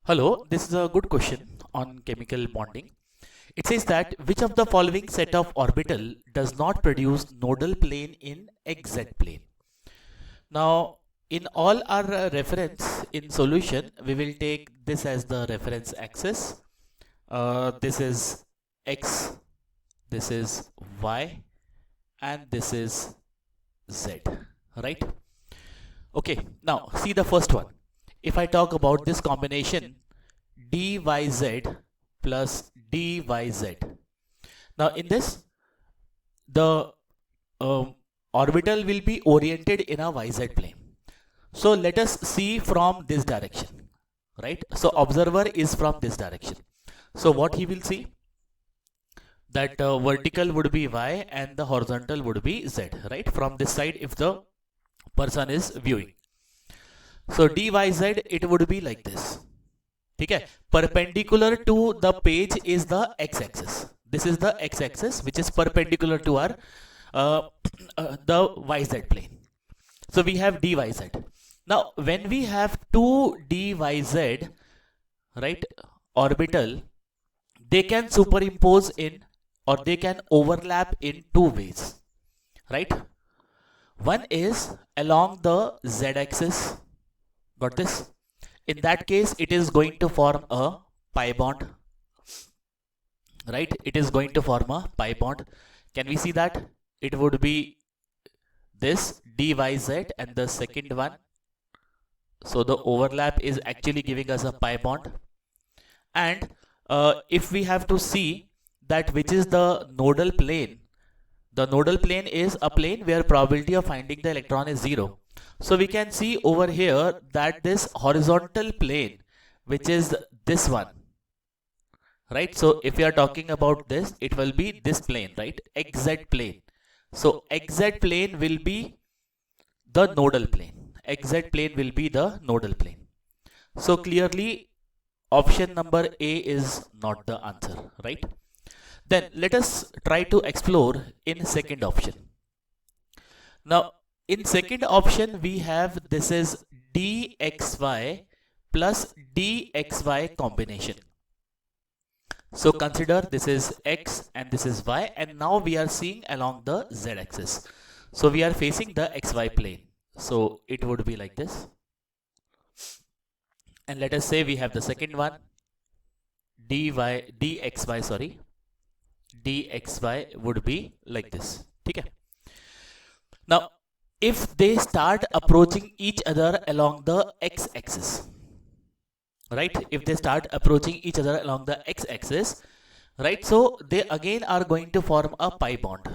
Hello, this is a good question on chemical bonding. It says that which of the following set of orbital does not produce nodal plane in xz plane? Now, in all our reference in solution, we will take this as the reference axis. This is x, this is y, and this is z, right? Okay, now see the first one. If I talk about this combination dyz plus dyz. Now in this, the orbital will be oriented in a yz plane. So let us see from this direction, right? So observer is from this direction. So what he will see? That vertical would be y and the horizontal would be z, right? From this side if the person is viewing. So dyz, it would be like this. Okay, perpendicular to the page is the x-axis. This is the x-axis which is perpendicular to our the yz plane. So we have dyz. Now when we have two dyz, right, orbital, they can superimpose in or they can overlap in two ways, right? One is along the z-axis. Got this? In that case, it is going to form a pi bond, right? It is going to form a pi bond. Can we see that? It would be this dyz and the second one. So the overlap is actually giving us a pi bond. And if we have to see that which is the nodal plane is a plane where probability of finding the electron is 0. So we can see over here that this horizontal plane, which is this one, right? So if we are talking about this, it will be this plane, right? XZ plane. So XZ plane will be the nodal plane. XZ plane will be the nodal plane. So clearly option number A is not the answer, right? Then let us try to explore in second option. Now in second option we have this is dxy plus dxy combination. So consider this is x and this is y, and now we are seeing along the z axis. So we are facing the xy plane. So it would be like this. And let us say we have the second one dxy would be like this. Okay. Now if they start approaching each other along the x-axis, right? If they start approaching each other along the x-axis, right? So they again are going to form a pi bond.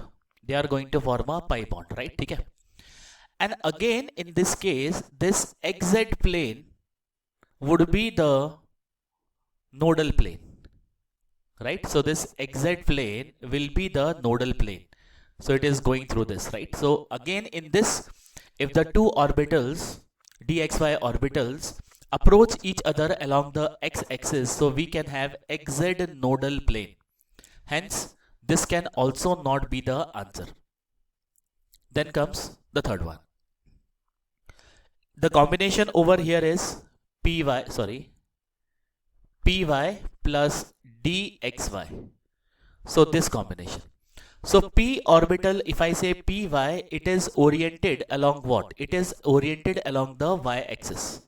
They are going to form a pi bond, right? Okay. And again in this case, this xz plane would be the nodal plane, right? So this xz plane will be the nodal plane. So it is going through this, right? So again in this, if the two orbitals, dxy orbitals, approach each other along the x-axis, so we can have xz nodal plane. Hence, this can also not be the answer. Then comes the third one. The combination over here is py plus dxy. So this combination. So p orbital, if I say py, it is oriented along what? It is oriented along the y-axis.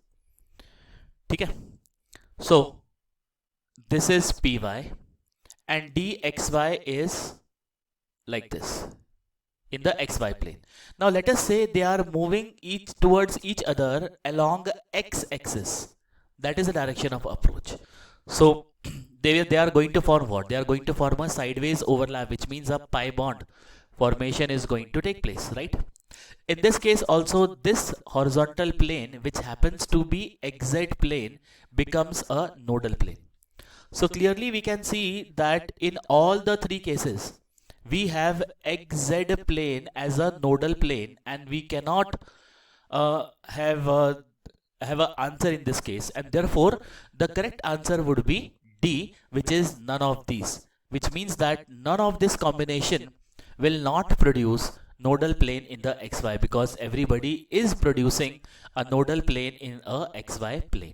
Okay. So this is py and dxy is like this in the xy plane. Now let us say they are moving towards each other along x-axis. That is the direction of approach. So they are going to form what? They are going to form a sideways overlap, which means a pi bond formation is going to take place, right? In this case also, this horizontal plane, which happens to be xz plane, becomes a nodal plane. So clearly we can see that in all the three cases, we have xz plane as a nodal plane, and we cannot have an answer in this case, and therefore the correct answer would be D, which is none of these, which means that none of this combination will not produce nodal plane in the xy, because everybody is producing a nodal plane in a xy plane.